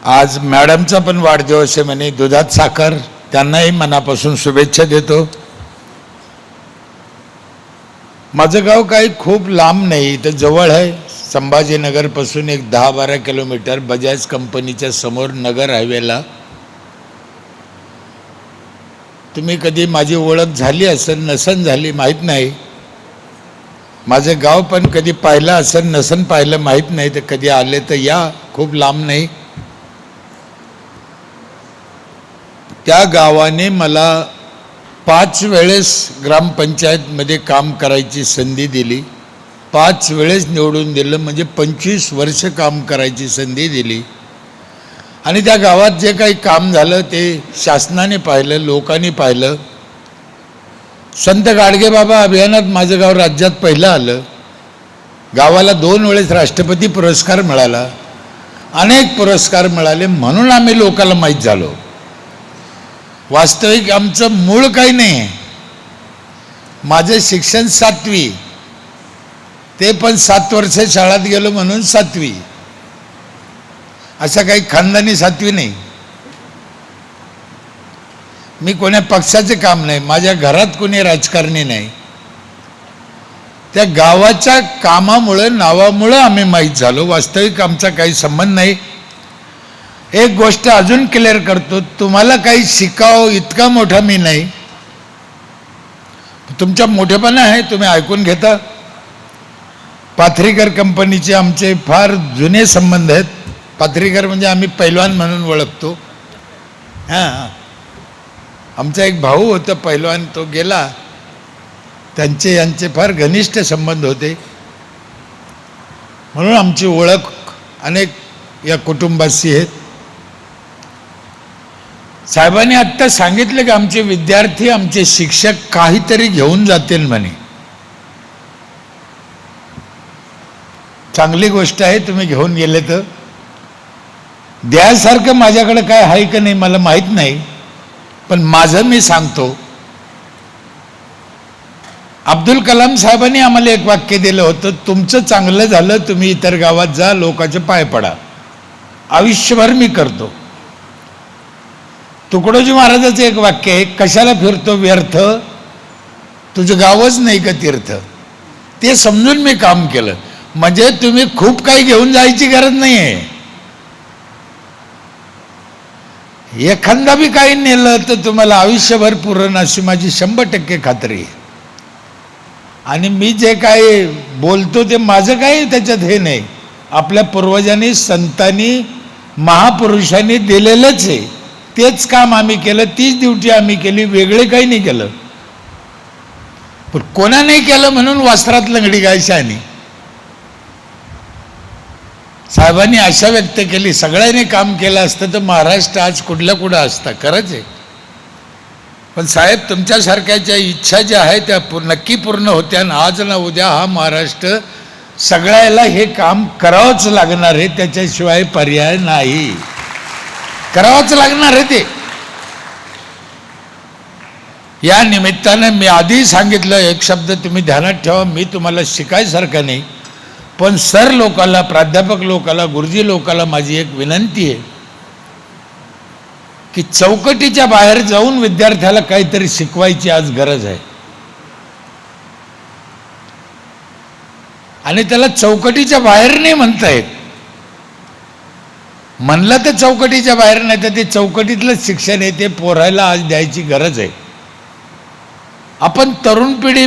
आज मॅडमचा पण वाढदिवस आहे म्हणे, दुधात साखर, त्यांनाही मनापासून शुभेच्छा देतो. माझं गाव काही खूप लांब नाही, इथं जवळ आहे. संभाजीनगरपासून एक 10-12 किलोमीटर बजाज कंपनीच्या समोर नगर हायवेला. तुम्ही कधी माझी ओळख झाली असेल नसन झाली माहीत नाही, माझं गाव पण कधी पाहिलं असेल नसन पाहिलं माहीत नाही, तर कधी आले तर या, खूप लांब नाही. त्या गावाने मला 5 वेळेस ग्रामपंचायतमध्ये काम करायची संधी दिली, 5 वेळेस निवडून दिलं, म्हणजे 25 वर्ष काम करायची संधी दिली. आणि त्या गावात जे काही काम झालं ते शासनाने पाहिलं, लोकांनी पाहिलं. संत गाडगेबाबा अभियानात माझं गाव राज्यात पहिलं आलं. गावाला 2 वेळेस राष्ट्रपती पुरस्कार मिळाला, अनेक पुरस्कार मिळाले, म्हणून आम्ही लोकांना माहीत झालो. वास्तविक आमचं मूळ काही नाही आहे. माझं शिक्षण 7वी, ते पण 7 वर्ष शाळेत गेलो म्हणून 7वी. असं काही खानदानी 7वी नाही. मी कोण्या पक्षाचे काम नाही, माझ्या घरात कोणी राजकारणी नाही. त्या गावाच्या कामामुळे, नावामुळे आम्ही माहीत झालो. वास्तविक आमचा काही संबंध नाही. एक गोष्ट अजून क्लिअर करतो, तुम्हाला काही शिकावं इतका मोठा मी नाही. तुमच्या मोठेपणा आहे, तुम्ही ऐकून घेता. पाथरीकर कंपनीचे आमचे फार जुने संबंध आहेत. पाथरीकर म्हणजे आम्ही पैलवान म्हणून ओळखतो. हां, आमचा एक भाऊ होता पैलवान, तो गेला. त्यांचे यांचे फार घनिष्ठ संबंध होते, म्हणून आमची ओळख अनेक या कुटुंबाशी आहेत. साहेबांनी आत्ता सांगितलं की आमचे विद्यार्थी, आमचे शिक्षक काहीतरी घेऊन जातील म्हणे. चांगली गोष्ट आहे, तुम्ही घेऊन गेले तर. द्यासारखं माझ्याकडे काय आहे का नाही मला माहीत नाही, पण माझं मी सांगतो. अब्दुल कलाम साहेबांनी आम्हाला एक वाक्य दिलं होतं, तुमचं चांगलं झालं, तुम्ही इतर गावात जा, लोकांचे पाय पडा. आयुष्यभर मी करतो. तुकडोजी महाराजाचं एक वाक्य आहे, कशाला फिरतो व्यर्थ, तुझं गावच नाही का तीर्थ. ते समजून मी काम केलं. म्हणजे तुम्ही खूप काही घेऊन जायची गरज नाही आहे. एखादा बी काही नेलं तर तुम्हाला आयुष्यभर पुरण, अशी माझी 100% खात्री आहे. आणि मी जे काही बोलतो ते माझं काही त्याच्यात हे नाही, आपल्या पूर्वजांनी, संतांनी, महापुरुषांनी दिलेलंच आहे. तेच काम आम्ही केलं, तीच ड्युटी आम्ही केली, वेगळे काही नाही केलं. पण कोणा नाही केलं म्हणून वस्त्रात लंगडी गायशानी. साहेबांनी आशा व्यक्त केली, सगळ्यांनी काम केलं असतं तर महाराष्ट्र आज कुठल्या कुठं असता. खरंच आहे. पण साहेब, तुमच्यासारख्याच्या इच्छा ज्या आहेत त्या नक्की पूर्ण होत्या. आणि आज ना उद्या हा महाराष्ट्र सगळ्याला हे काम करावंच लागणार आहे, त्याच्याशिवाय पर्याय नाही. करावंच लागणार आहे ते. या निमित्तानं मी आधी सांगितलं, एक शब्द तुम्ही ध्यानात ठेवा, मी तुम्हाला शिकायसारखं नाही, पण सर लोकाला, प्राध्यापक लोकाला, गुरुजी लोकाला माझी एक विनंती आहे की चौकटीच्या बाहेर जाऊन विद्यार्थ्याला काहीतरी शिकवायची आज गरज आहे. आणि त्याला चौकटीच्या बाहेर नाही म्हणता येत. म्हणलं तर चौकटीच्या बाहेर नाही, तर ते चौकटीतलंच शिक्षण आहे, ते पोरायला आज द्यायची गरज आहे. आपण तरुण पिढी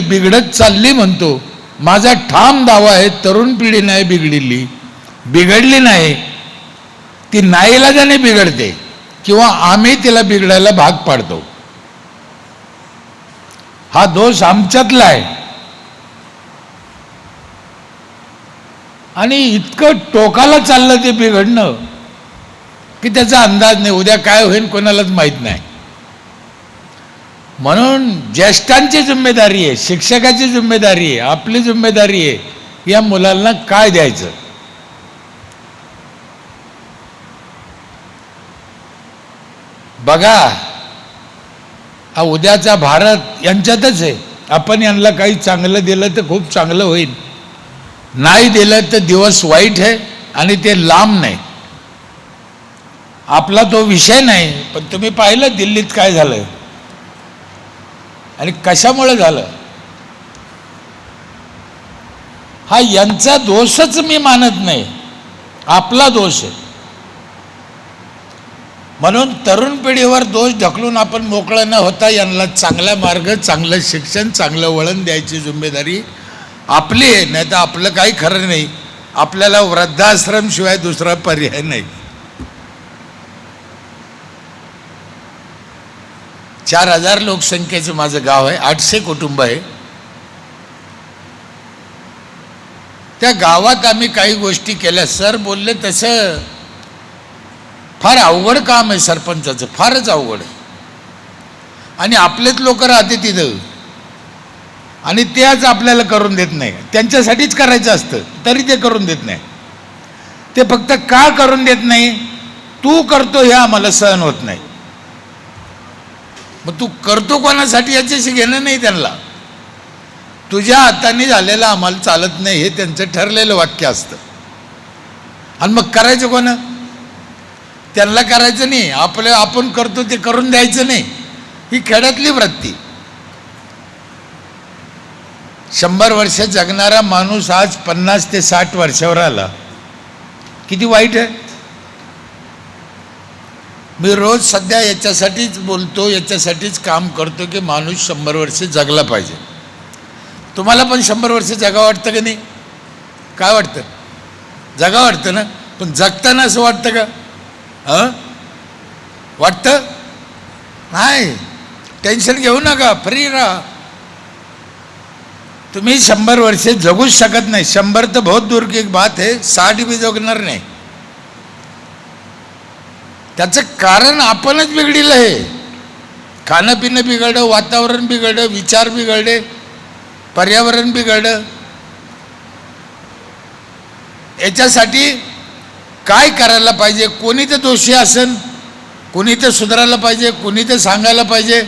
बिघडत चालली म्हणतो. माझा ठाम दावा आहे, तरुण पिढी नाही बिघडली नाही, ती नाईलाजाने बिघडते, किंवा आम्ही तिला बिघडायला भाग पाडतो. हा दोष आमच्यातला आहे. आणि इतकं टोकाला चाललं ते बिघडणं की त्याचा अंदाज नाही, उद्या काय होईल कोणालाच माहीत नाही. म्हणून ज्येष्ठांची जिम्मेदारी आहे, शिक्षकाची जिम्मेदारी आहे, आपली जिम्मेदारी आहे या मुलांना काय द्यायचं. बघा, हा उद्याचा भारत यांच्यातच आहे. आपण यांना काही चांगलं दिलं तर खूप चांगलं होईल, नाही दिलं तर दिवस वाईट आहे आणि ते लांब नाही. आपला तो विषय नाही, पण तुम्ही पाहिलं दिल्लीत काय झालं आणि कशामुळे झालं. हा यांचा दोषच मी मानत नाही, आपला दोष आहे. म्हणून तरुण पिढीवर दोष ढकलून आपण मोकळं न होता यांना चांगला मार्ग, चांगलं शिक्षण, चांगलं वळण द्यायची जिम्मेदारी आपली आहे. नाही तर आपलं काही खरं नाही. आपल्याला वृद्धाश्रम शिवाय दुसरा पर्याय नाही. 4000 लोकसंख्येचं माझं गाव आहे, 800 कुटुंब आहे. त्या गावात आम्ही काही गोष्टी केल्या. सर बोलले तसं फार अवघड काम आहे सरपंचाचं, फारच अवघड आहे. आणि आपलेच लोक राहते तिथं आणि तेच आपल्याला करून देत नाही. त्यांच्यासाठीच करायचं असतं तरी ते करून देत नाही. ते फक्त का करून देत नाही, तू करतो हे आम्हाला सहन होत नाही. मग तू करतो कोणासाठी याच्याशी घेणं नाही त्यांना. तुझ्या हाताने झालेलं आम्हाला चालत नाही हे त्यांचं ठरलेलं वाक्य असतं. आणि मग करायचं कोण? त्यांना करायचं नाही, आपण करतो ते करून द्यायचं नाही. ही खेड्यातली वृत्ती. 100 वर्ष जगणारा माणूस आज 50 ते 60 वर्षावर आला, किती वाईट आहे. मी रोज सध्या याच्यासाठीच बोलतो, याच्यासाठीच काम करतो की माणूस 100 वर्ष जगला पाहिजे. तुम्हाला पण 100 वर्ष जगा वाटतं का नाही? काय वाटतं? जगा वाटतं ना. पण जगताना असं वाटतं का? वाटतं नाही. टेन्शन घेऊ नका, फ्री राहा. तुम्ही 100 वर्ष जगूच शकत नाही. 100 तर बहुत दूर की बात है, 60 भी जगणार नाही. त्याचं कारण आपणच बिघडलं आहे. खाणं पिणं बिघडलं, वातावरण बिघडलं, विचार बिघडले, पर्यावरण बिघडलं. याच्यासाठी काय करायला पाहिजे? कोणी तर दोषी असेल, कोणी तर सुधारायला पाहिजे, कोणी तर सांगायला पाहिजे.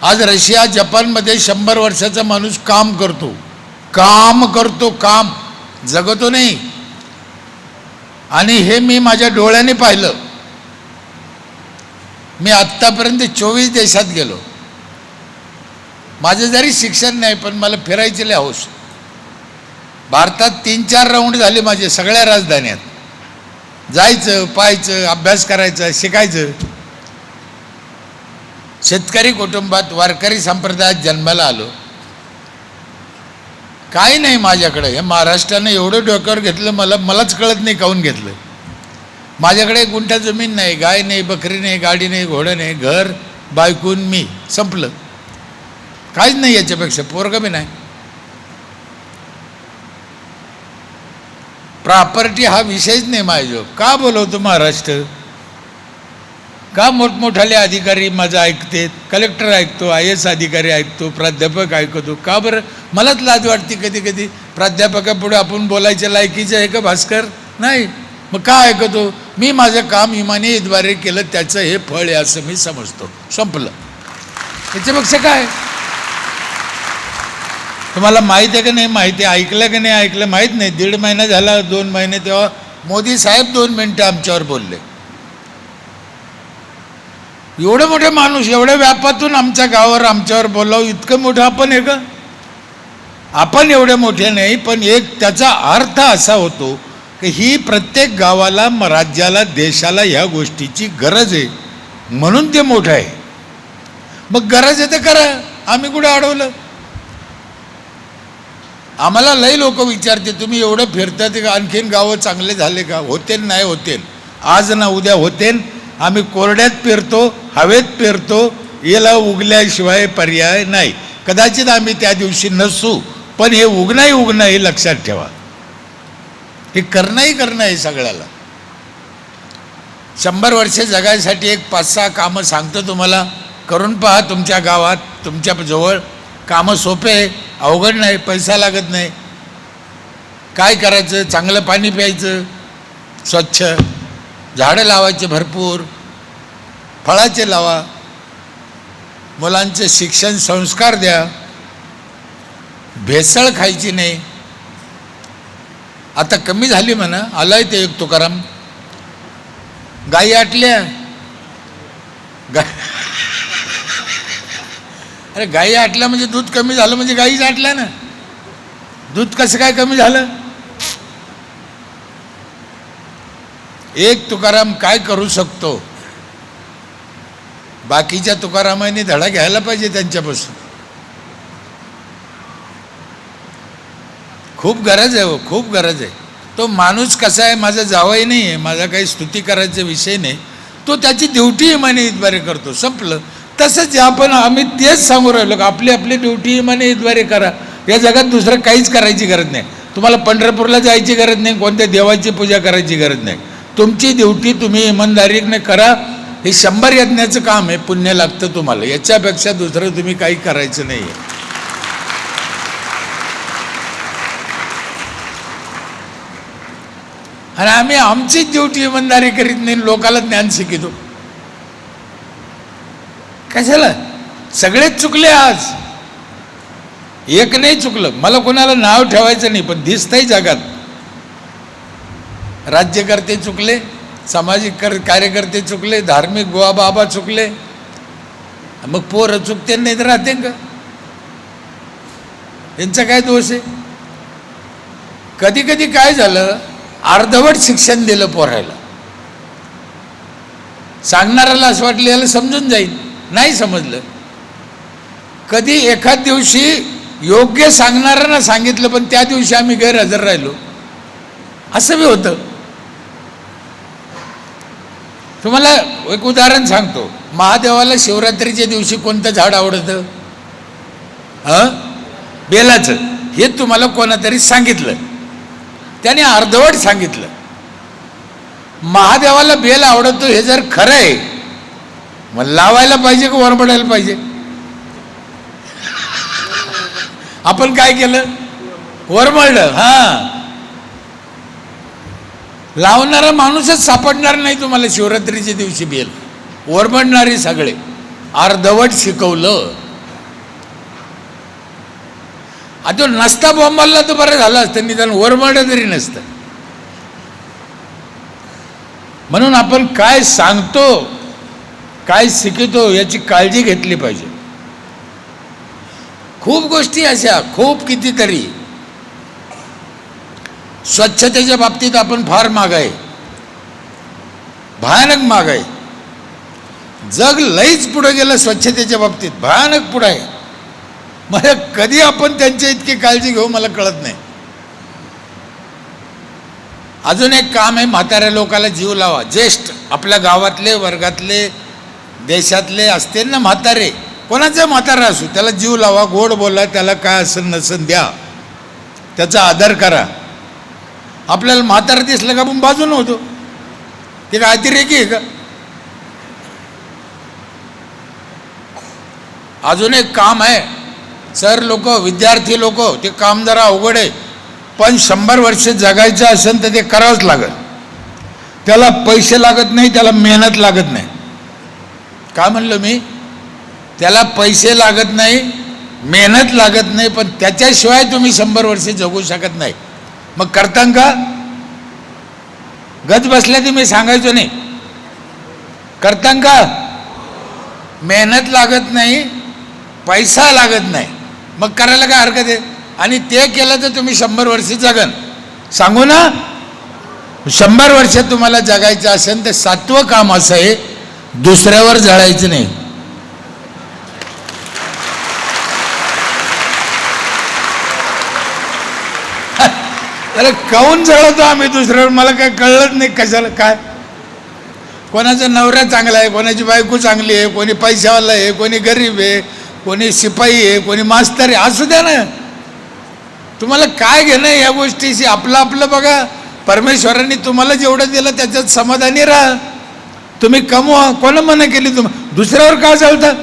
आज रशिया जपानमध्ये 100 वर्षाचा माणूस काम करतो, काम जगतो नाही. आणि हे मी माझ्या डोळ्याने पाहिलं. मी आत्तापर्यंत 24 देशात गेलो. माझं जरी शिक्षण नाही पण मला फिरायची लय हौस. भारतात 3-4 राऊंड झाले माझे, सगळ्या राजधान्यात जायचं, पाहायचं, अभ्यास करायचं, शिकायचं. शेतकरी कुटुंबात वारकरी संप्रदायात जन्माला आलो. काही नाही माझ्याकडे. हे महाराष्ट्रानं एवढं डोक्यावर घेतलं, मलाच कळत नाही काहून घेतलं. माझ्याकडे 1 गुंठा जमीन नाही, गाय नाही, बकरी नाही, गाडी नाही, घोडं नाही, घर, बायकून मी, संपलं. काहीच नाही याच्यापेक्षा. पोरगं बी नाही. प्रॉपर्टी हा विषयच नाही माझ्या. का बोलवतो महाराष्ट्र? का मोठमोठाले अधिकारी माझं ऐकते, कलेक्टर ऐकतो, IAS अधिकारी ऐकतो, प्राध्यापक ऐकतो? का बरं? मलाच लाज वाटते कधी कधी. प्राध्यापकापुढे आपण बोलायच्या लायकीचं आहे का भास्कर? नाही. मग का ऐकतो? मी माझं काम इमानीद्वारे केलं, त्याचं हे फळ आहे असं मी समजतो. संपलं. त्याच्यापेक्षा काय? तुम्हाला माहीत आहे का नाही माहिती? ऐकलं का नाही ऐकलं माहीत नाही. 1.5 महिना झाला, 2 महिने, तेव्हा मोदी साहेब 2 मिनिटं आमच्यावर बोलले. एवढं मोठे माणूस एवढ्या व्यापातून आमच्या गावावर आमच्यावर बोलावं, इतकं मोठं आपण आहे का? आपण एवढे मोठे नाही. पण एक त्याचा अर्थ असा होतो की ही प्रत्येक गावाला, राज्याला, देशाला ह्या गोष्टीची गरज आहे, म्हणून ते मोठं आहे. मग गरज आहे तर करा. आम्ही कुठं अडवलं? आम्हाला लई लोक विचारते, तुम्ही एवढं फिरता ते आणखीन गावं चांगले झाले का? होते नाही होते, आज ना उद्या होते. आम्ही कोरड्यात पेरतो, हवेत पेरतो, याला उगल्याशिवाय पर्याय नाही. कदाचित आम्ही त्या दिवशी नसू, पण हे उगणं हे लक्षात ठेवा. हे करणं आहे सगळ्याला. 100 वर्ष जगायसाठी एक 5-6 कामं सांगतो तुम्हाला, करून पहा. तुमच्या गावात, तुमच्या जवळ कामं सोपे आहे, अवघड नाही, पैसा लागत नाही. काय करायचं? चांगलं पाणी प्यायचं, स्वच्छ, झाडं लावायचे भरपूर, फळाचे लावा, मुलांचे शिक्षण संस्कार द्या, भेसळ खायची नाही. आता कमी झाली म्हणा, आलाय ते एक तुकाराम. गाई आटल्या अरे गाई आटल्या म्हणजे दूध कमी झालं म्हणजे गाईच आटल्या ना. दूध कसं काय कमी झालं? एक तुकाराम काय करू शकतो, बाकीच्या तुकारामांनी धडा घ्यायला पाहिजे त्यांच्यापासून. खूप गरज आहे, खूप गरज आहे. तो माणूस कसा आहे, माझा जावई नाही आहे, माझा काही स्तुती करायचा विषय नाही, तो त्याची ड्युटी इमाने इतबारे करतो, संपलं. तसंच आम्ही तेच सांगू राहिलो का आपली आपली ड्युटी इमाने इतबारे करा. या जगात दुसरं काहीच करायची गरज नाही. तुम्हाला पंढरपूरला जायची गरज नाही, कोणत्या देवाची पूजा करायची गरज नाही. तुमची ड्युटी तुम्ही इमानदारीने करा. हे 100 यज्ञाचं काम आहे, पुण्य लागतं तुम्हाला. याच्यापेक्षा दुसरं तुम्ही काही करायचं नाही आहे. आणि आम्ही आमचीच ड्युटी इमानदारी करीत नाही, लोकाला ज्ञान शिकितो. कशाला? सगळेच चुकले आज, एक नाही चुकलं. मला कोणाला नाव ठेवायचं नाही, पण दिसतंय जगात राज्यकर्ते चुकले, सामाजिक कार्यकर्ते चुकले, धार्मिक बुवा बाबा चुकले. मग पोरं चुकते नाही तर राहते का? यांचा काय दोष आहे? कधी कधी काय झालं, अर्धवट शिक्षण दिलं पोरायला. सांगणाऱ्याला असं वाटलं याला समजून जाईल, नाही समजलं. कधी एखाद दिवशी योग्य सांगणाऱ्यांना सांगितलं, पण त्या दिवशी आम्ही गैरहजर राहिलो, असं बी होतं. तुम्हाला एक उदाहरण सांगतो. महादेवाला शिवरात्रीच्या दिवशी कोणतं झाड आवडतं? बेलाचं. हे तुम्हाला कोणातरी सांगितलं, त्याने अर्धवट सांगितलं. महादेवाला बेल आवडतो हे जर खरं आहे, मग लावायला पाहिजे का वरबडायला पाहिजे? आपण काय केलं? वरबडलं. लावणारा माणूसच सापडणार नाही तुम्हाला शिवरात्रीच्या दिवशी बेल. वरबडणारे सगळे. अर्धवट शिकवलं. आता नसता बॉम्बाला तर बरं झालं असतं, निदान वरबडलं तरी नसतं. म्हणून आपण काय सांगतो, काय शिकतो याची काळजी घेतली पाहिजे. खूप गोष्टी अशा, खूप कितीतरी. स्वच्छतेच्या बाबतीत आपण फार मागे आहे, भयानक मागे आहे. जग लईच पुढे गेलं स्वच्छतेच्या बाबतीत, भयानक पुढे आहे. मला कधी आपण त्यांच्या इतकी काळजी घेऊ मला कळत नाही. अजून एक काम आहे, म्हाताऱ्या लोकाला जीव लावा. ज्येष्ठ आपल्या गावातले, वर्गातले, देशातले असतील ना म्हातारे, कोणाचा म्हातारा असू, त्याला जीव लावा, गोड बोला, त्याला काय असेल नसेल द्या, त्याचा आदर करा. आपल्याला म्हातारा दिसलं का आपण बाजून होतो, ते काय अतिरेकी आहे का? अजून एक काम आहे, सर लोक, विद्यार्थी लोक, ते काम जरा अवघड आहे, पण 100 वर्ष जगायचं असेल तर ते करावंच लागत. त्याला पैसे लागत नाही, त्याला मेहनत लागत नाही. काय म्हणलं मी? त्याला पैसे लागत नाही, मेहनत लागत नाही, पण त्याच्याशिवाय तुम्ही 100 वर्ष जगू शकत नाही. मग करता का? गज बसल्या ते मी सांगायचो नाही. करता का? मेहनत लागत नाही, पैसा लागत नाही, मग करायला काय हरकत आहे? आणि ते केलं तर तुम्ही 100 वर्ष जगन. सांगू ना, 100 वर्ष तुम्हाला जगायचं असेल तर 7वं काम असं आहे, दुसऱ्यावर जळायचं नाही. अरे काऊन जळतो आम्ही दुसऱ्यावर? मला काय कळलंच नाही कशाला. काय कोणाचा नवरा चांगला आहे, कोणाची बायको चांगली आहे, कोणी पैशावाला आहे, कोणी गरीब आहे, कोणी शिपाई आहे, कोणी मास्तर आहे, असू द्या ना. तुम्हाला काय घेणं या गोष्टीशी? आपलं आपलं बघा. परमेश्वरांनी तुम्हाला जेवढं दिलं त्याच्यात समाधानी राहा. तुम्ही कमवा, कोणा मना केली? दुसऱ्यावर का जळतात?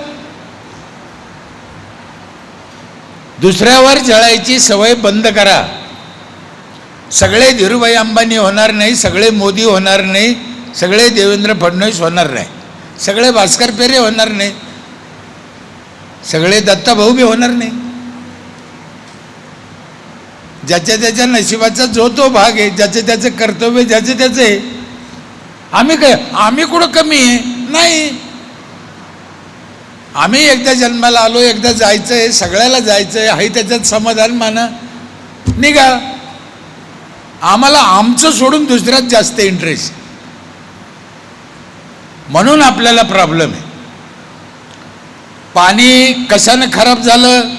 दुसऱ्यावर जळायची सवय बंद करा. सगळे धीरूभाई अंबानी होणार नाही, सगळे मोदी होणार नाही, सगळे देवेंद्र फडणवीस होणार नाही, सगळे भास्कर पेरे होणार नाही, सगळे दत्ताभाऊ बी होणार नाही. ज्याच्या त्याच्या नशिबाचा जो तो भाग आहे, ज्याचं त्याचं कर्तव्य ज्याचं त्याचं आहे. आम्ही कुठं कमी आहे? नाही. आम्ही एकदा जन्माला आलो, एकदा जायचंय, सगळ्याला जायचंय, आहे त्याच्यात समाधान माना, निघा. आम्हाला आमचं सोडून दुसऱ्यात जास्त इंटरेस्ट, म्हणून आपल्याला प्रॉब्लेम आहे. पाणी कशानं खराब झालं?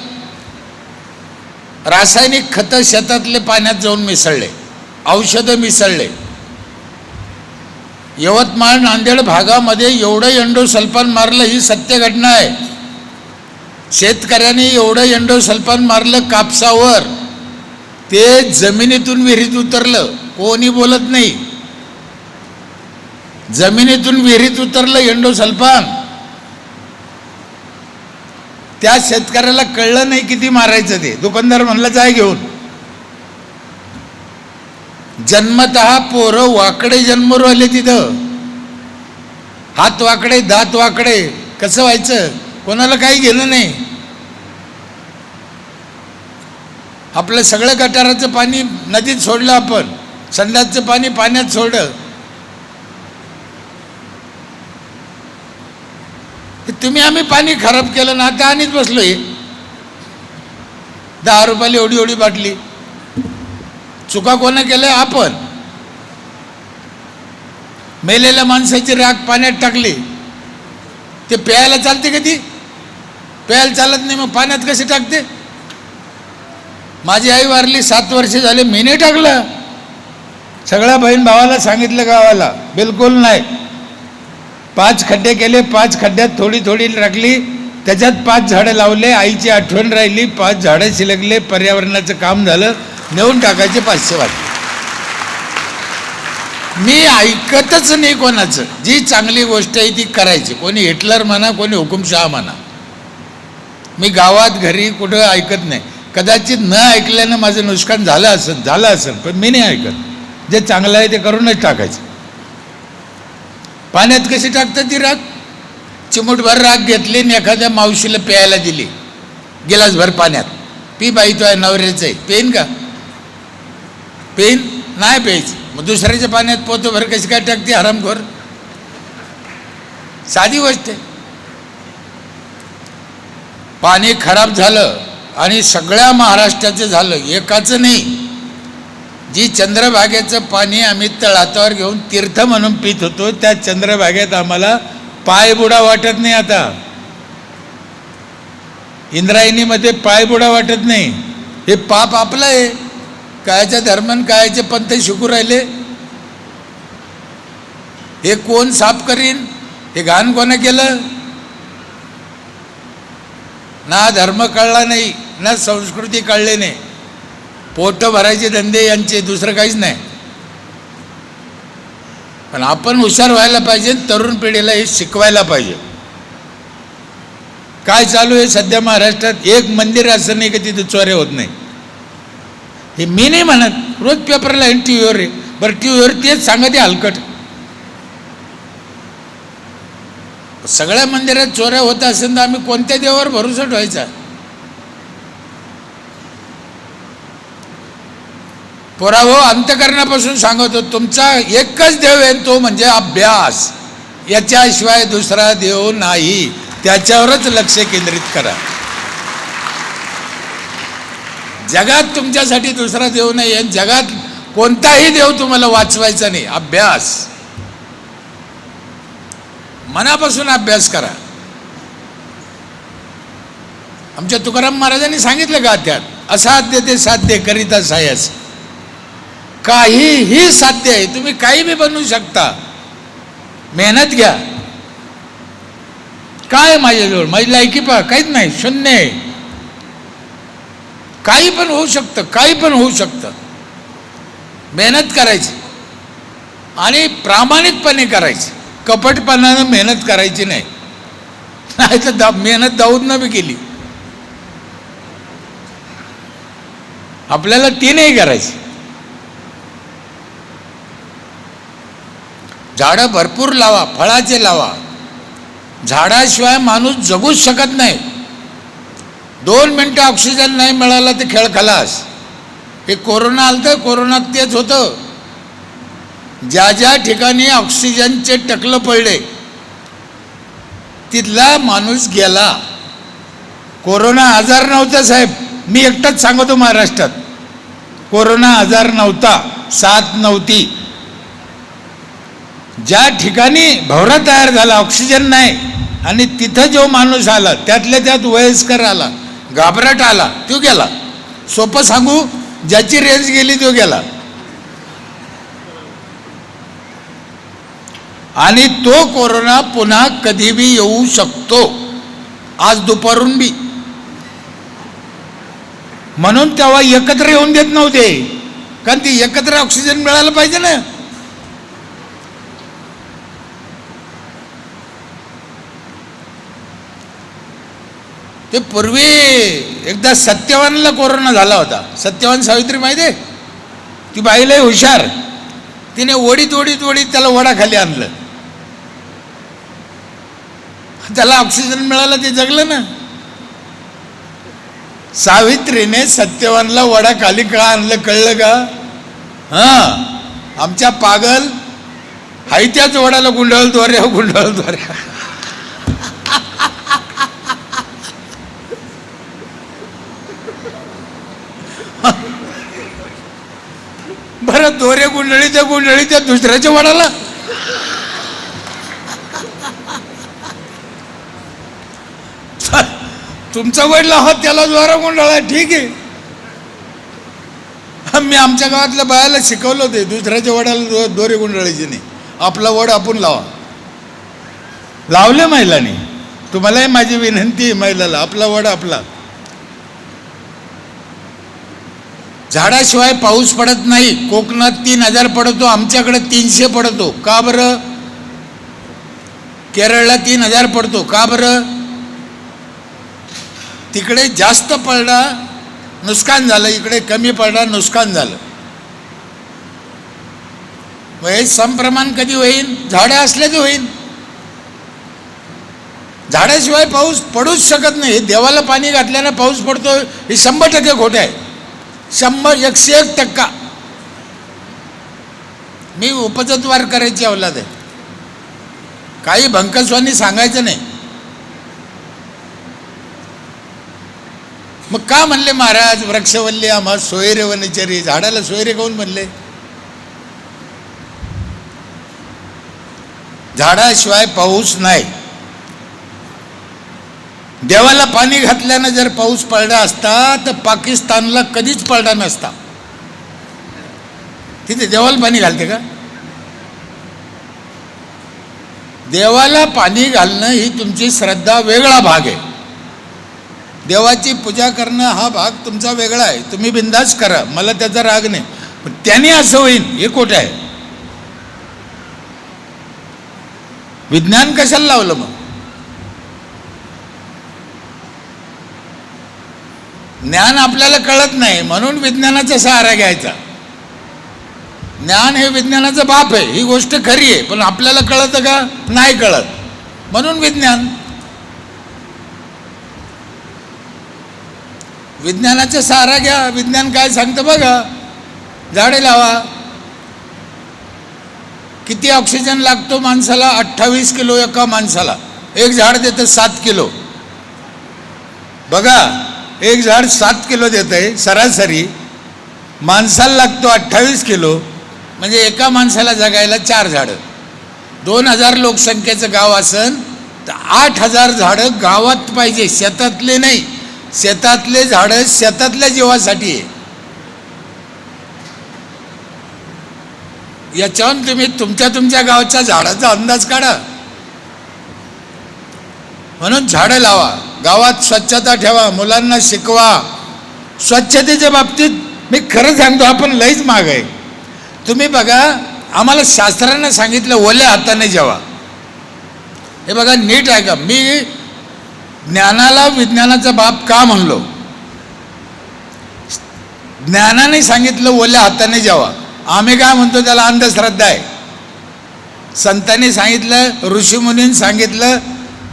रासायनिक खतं शेतातले पाण्यात जाऊन मिसळले, औषधं मिसळले. यवतमाळ नांदेड भागामध्ये एवढं एंडोसल्फान मारलं, ही सत्य घटना आहे. शेतकऱ्यांनी एवढं एंडोसल्फान मारलं कापसावर, ते जमिनीतून विहिरीत उतरलं. कोणी बोलत नाही. जमिनीतून विहिरीत उतरलं एंडोसल्फान. त्या शेतकऱ्याला कळलं नाही किती मारायचं ते. दुकानदार म्हणला जाय घेऊन. जन्मतः पोरं वाकडे जन्मरू आले तिथं, हात वाकडे, दात वाकडे. कसं व्हायचं? कोणाला काही घेणं नाही. आपलं सगळं गटाराचं पाणी नदीत सोडलं, आपण संडासचं पाणी पाण्यात सोडलं. तुम्ही आम्ही पाणी खराब केलं ना, आता आणीच बसलोय. 10 रुपयाला एवढी एवढी बाटली. चुका कोणा केल्या? आपण. मेलेल्या माणसाची राख पाण्यात टाकली, ते प्यायला चालते का? ती प्यायला चालत नाही, मग पाण्यात कसे टाकते? माझी आई वारली 7 वर्ष झाले, मी नाही टाकलं. सगळ्या बहीण भावाला सांगितलं, गावाला बिलकुल नाही. 5 खड्डे केले, 5 खड्ड्यात थोडी थोडी टाकली, त्याच्यात 5 झाडं लावले. आईची आठवण राहिली, 5 झाडं शिलकले, पर्यावरणाचं काम झालं. नेऊन टाकायचे 500 वाटले. मी ऐकतच नाही कोणाचं. जी चांगली गोष्ट आहे ती करायची. कोणी हिटलर म्हणा, कोणी हुकुमशहा म्हणा. मी गावात घरी कुठं ऐकत नाही. कदाचित न ऐकल्यानं माझं नुकसान झालं असेल, पण मी नाही ऐकत. जे चांगलं आहे ते करूनच टाकायचं. पाण्यात कशी टाकतात ती राख? चिमूटभर राख घेतली आणि एखाद्या मावशीला प्यायला दिली, गिलासभर पाण्यात. पी बाई, तो आहे नवऱ्याचं आहे, पेन का? पेन नाही प्यायचं. मग दुसऱ्याच्या पाण्यात पोतभर कशी काय टाकते हरामखोर? साधी गोष्ट आहे. पाणी खराब झालं आणि सगळ्या महाराष्ट्राचं झालं, एकाचं नाही. जी चंद्रभागेचं पाणी आम्ही तळातावर घेऊन तीर्थ म्हणून पित होतो, त्या चंद्रभागेत आम्हाला पायबुडा वाटत नाही. आता इंद्रायणीमध्ये पायबुडा वाटत नाही. हे पाप आपलं आहे. कायच्या धर्मन कायचे पंथ शिकू राहिले. हे कोण साफ करीन? हे घाण कोणा केलं? ना धर्म कळला नाही, ना संस्कृती कळले नाही. पोट भरायचे धंदे यांचे, दुसरं काहीच नाही. पण आपण हुशार व्हायला पाहिजे, तरुण पिढीला हे शिकवायला पाहिजे. काय चालू आहे सध्या महाराष्ट्रात? एक मंदिर असं नाही की तिथे चोऱ्या होत नाही. हे मी नाही म्हणत, रोज पेपरला आहे, टीव्हीवर आहे. बरं, टीव्हीवर तेच सांगते हलकट. सगळ्या मंदिरात चोऱ्या होत असेल तर आम्ही कोणत्या देवावर भरोसा ठेवायचा? पोरावो, अंतकरणापासून सांगतो, तुमचा एकच देव आहे, तो म्हणजे अभ्यास. याच्याशिवाय दुसरा देव नाही. त्याच्यावरच लक्ष केंद्रित करा. जगात तुमच्यासाठी दुसरा देव नाही आहे. जगात कोणताही देव तुम्हाला वाचवायचा नाही. अभ्यास, मनापासून अभ्यास करा. आमच्या तुकाराम महाराजांनी सांगितलं का त्यात, असाध्य ते साध्य करिता सायस. काहीही साध्य आहे. तुम्ही काही बी बनवू शकता. मेहनत घ्या. काय माझ्याजवळ, माझी लायकी पहा, काहीच नाही, शून्य आहे. काही पण होऊ शकतं, काही पण होऊ शकतं. मेहनत करायची आणि प्रामाणिकपणे करायची. कपटपणानं मेहनत करायची नाही. नाही तर मेहनत दाऊदनं बी केली. आपल्याला ती नाही करायची. झाडं भरपूर लावा, फळाचे लावा. झाडाशिवाय माणूस जगूच शकत नाही. 2 मिनिटं ऑक्सिजन नाही मिळाला तर खेळ खलास. हे कोरोना आलं तर कोरोनात तेच होतं. ज्या ज्या ठिकाणी ऑक्सिजनचे टकलं पडले तिथला माणूस गेला. कोरोना आजार नव्हता साहेब, मी एकटाच सांगतो महाराष्ट्रात कोरोना आजार नव्हता, साथ नव्हती. ज्या ठिकाणी भवरा तयार झाला, ऑक्सिजन नाही, आणि तिथं जो माणूस आला त्यातल्या त्यात वयस्कर आला, घाबरट आला, तो गेला. सोपं सांगू, ज्याची रेंज गेली तो गेला. आणि तो कोरोना पुन्हा कधी बी येऊ शकतो, आज दुपारून बी. म्हणून तेव्हा एकत्र येऊन देत नव्हते, कारण ती एकत्र ऑक्सिजन मिळायला पाहिजे ना. ते पूर्वी एकदा सत्यवानला कोरोना झाला होता. सत्यवान सावित्री माहिती आहे, ती बाईला हुशार, तिने ओढीत ओढीत ओढीत त्याला वडाखाली आणलं, त्याला ऑक्सिजन मिळाला, ते जगलं ना. सावित्रीने सत्यवानला वडाखाली का आणलं कळलं का? आमच्या पागल हायत्याच वडाला गुंडाळद्वारे गुंडाळद्वारे. बरं, दोरे गुंडळी त्या दुसऱ्याच्या वडाला. तुमचा वडला हा त्याला द्वारा गुंडाळा, ठीक आहे. मी आमच्या गावातल्या बायाला शिकवलं होते, दुसऱ्याच्या वडाला दोरे गुंडाळायचे नाही, आपला वड आपण लावा. लावले महिलांनी. तुम्हालाही माझी विनंती आहे महिलाला, आपला वड आपला. झाडाशिवाय पाऊस पडत नाही. कोकणात 3000 पडतो, आमच्याकडे 300 पडतो. का बरं? केरळला 3000 पडतो. का बरं? तिकडे जास्त पडला नुकसान झालं, इकडे कमी पडला नुकसान झालं. हे समप्रमाण कधी होईल? झाडं असले तर होईल. झाडाशिवाय पाऊस पडूच शकत नाही. देवाला पाणी घातल्यानं पाऊस पडतो हे 100% खोटे आहे. 101% मी उपजतवार करायची अवलाद आहे, काही भंकसवानी सांगायचं नाही. मग का म्हणले महाराज वृक्षवल्ली आम्हा सोयरे वनचरी? झाडाला सोयरे काऊन म्हणले? झाडाशिवाय पाऊस नाही. देवाला पाणी घातल्यानं जर पाऊस पडला असता तर पाकिस्तानला कधीच पडला नसता. तिथे देवाला पाणी घालते का? देवाला पाणी घालणं ही तुमची श्रद्धा वेगळा भाग आहे. देवाची पूजा करणं हा भाग तुमचा वेगळा आहे. तुम्ही बिंदास करा, मला त्याचा राग नाही. पण त्याने असं होईल हे खोटं आहे. विज्ञान कशाला लावलं मग? ज्ञान आपल्याला कळत नाही म्हणून विज्ञानाचा सहारा घ्यायचा. ज्ञान हे विज्ञानाचं बाप आहे, ही गोष्ट खरी आहे, पण आपल्याला कळतं का? नाही कळत, म्हणून विज्ञान. विज्ञानाचा सहारा घ्या. विज्ञान काय सांगतं बघा. झाडे लावा. किती ऑक्सिजन लागतो माणसाला? 28 किलो एका माणसाला. एक झाड देतं 7 किलो. बघा, एक झाड 7 किलो देत आहे सरासरी, माणसाला लागतो 28 किलो. म्हणजे एका माणसाला जगायला 4 झाडं. 2000 लोकसंख्येचं गाव असन तर 8000 झाडं गावात पाहिजे, शेतातले नाही. शेतातले झाडं शेतातल्या जीवासाठी आहे. याच्यावर तुम्ही तुमच्या गावच्या झाडाचा अंदाज काढा. म्हणून झाडं लावा, गावात स्वच्छता ठेवा, मुलांना शिकवा. स्वच्छतेच्या बाबतीत मी खरं सांगतो, आपण लईच माग आहे. तुम्ही बघा, आम्हाला शास्त्रानं सांगितलं ओल्या हाताने जेवा. हे बघा नीट आहे का? मी ज्ञानाला विज्ञानाचा बाप का म्हणलो? ज्ञानाने सांगितलं ओल्या हाताने जेवा. आम्ही काय म्हणतो त्याला अंधश्रद्धा आहे. संतांनी सांगितलं, ऋषीमुनींनी सांगितलं,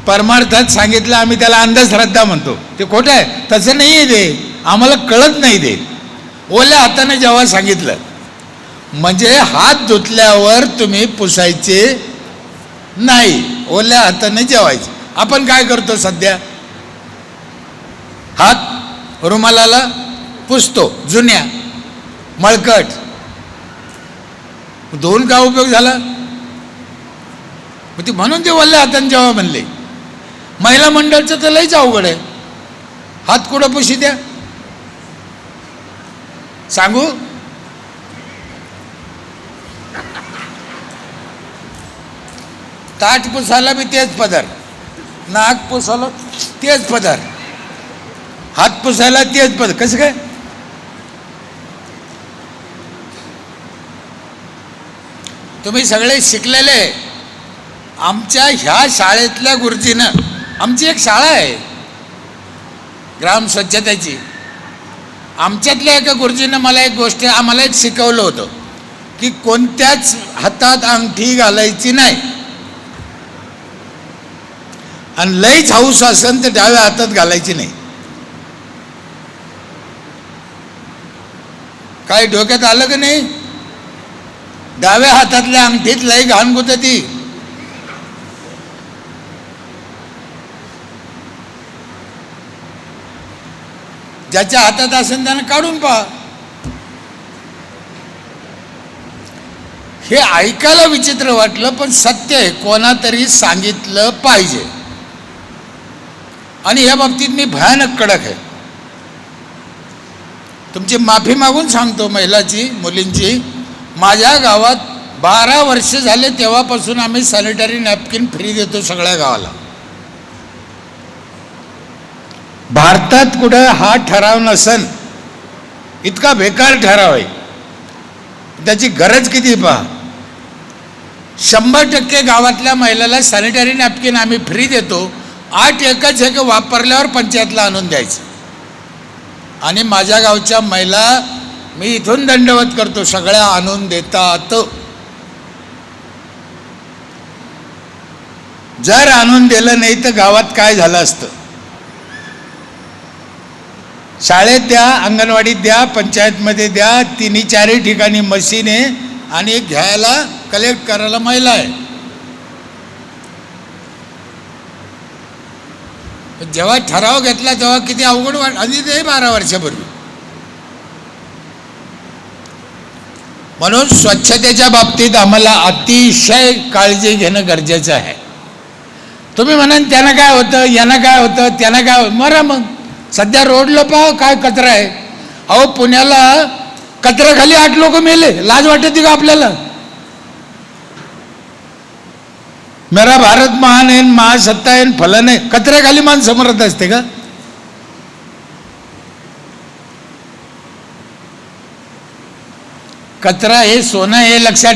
परमार्थात सांगितलं, आम्ही त्याला अंधश्रद्धा म्हणतो. ते खोटं आहे, तसं नाही आहे ते. आम्हाला कळत नाही ते. ओल्या हाताने जेव्हा सांगितलं, म्हणजे हात धुतल्यावर तुम्ही पुसायचे नाही, ओल्या हाताने जेवायचे. आपण काय करतो सध्या, हात रुमालाला पुसतो, जुन्या मळकट. धुवून काय उपयोग झाला? ती म्हणून ते ओल्या हाताने जेव्हा म्हणले. महिला मंडळचं तर लईच अवघड आहे, हात कुठं पुशी द्या सांगू? ताट पुसायला बी तेच पदार, नाक पुसायला तेच पदार, हात पुसायला तेच पदार. कसं काय? तुम्ही सगळे शिकलेले. आमच्या ह्या शाळेतल्या गुरुजीनं, आमची एक शाळा आहे ग्राम स्वच्छतेची, आमच्यातल्या एका गुरुजीनं मला एक गोष्ट आम्हाला एक शिकवलं होतं की कोणत्याच हातात अंगठी घालायची नाही, आणि लईच हाऊस असेल तर डाव्या हातात घालायची नाही. काय डोक्यात आलं का नाही? डाव्या हातातल्या अंगठीत लई घाण गुतती. ज्याच्या हातात असेल त्यानं काढून पहा. हे ऐकायला विचित्र वाटलं, पण सत्य आहे, कोणातरी सांगितलं पाहिजे. आणि या बाबतीत मी भयानक कडक आहे. तुमची माफी मागून सांगतो महिलाची, मुलींची. माझ्या गावात 12 वर्ष झाले तेव्हापासून आम्ही सॅनिटरी नॅपकिन फ्री देतो सगळ्या गावाला. भारतात कुठं हा ठराव नसन, इतका बेकार ठराव आहे. त्याची गरज किती पहा. 100% गावातल्या महिलाला सॅनिटरी नॅपकिन आम्ही फ्री देतो. 8 एकच आहे की वापरल्यावर पंचायतला आणून द्यायचं. आणि माझ्या गावच्या महिला मी इथून दंडवत करतो, सगळ्या आणून देतात. जर आणून दिलं नाही तर गावात काय झालं असतं? शाळेत द्या, अंगणवाडीत द्या, पंचायतमध्ये द्या, 3-4 ठिकाणी मशीन आहे आणि घ्यायला कलेक्ट करायला महिला आहे. जेव्हा ठराव घेतला तेव्हा किती अवघड आधी ते 12 वर्षापूर्वी. म्हणून स्वच्छतेच्या बाबतीत आम्हाला अतिशय काळजी घेणं गरजेचं आहे. तुम्ही म्हणाल त्यानं काय होतं, यानं काय होतं, त्यानं काय होतं, मरा मग. सध्या रोडला पहा काय कचरा आहे. अहो पुण्याला कचऱ्याखाली 8 लोक मेले, लाज वाटते का आपल्याला? मेरा भारत महान आहे, महासत्ता आहे, फलन आहे. कचऱ्याखाली माणसं मरत असते का? कचरा हे सोनं हे लक्षात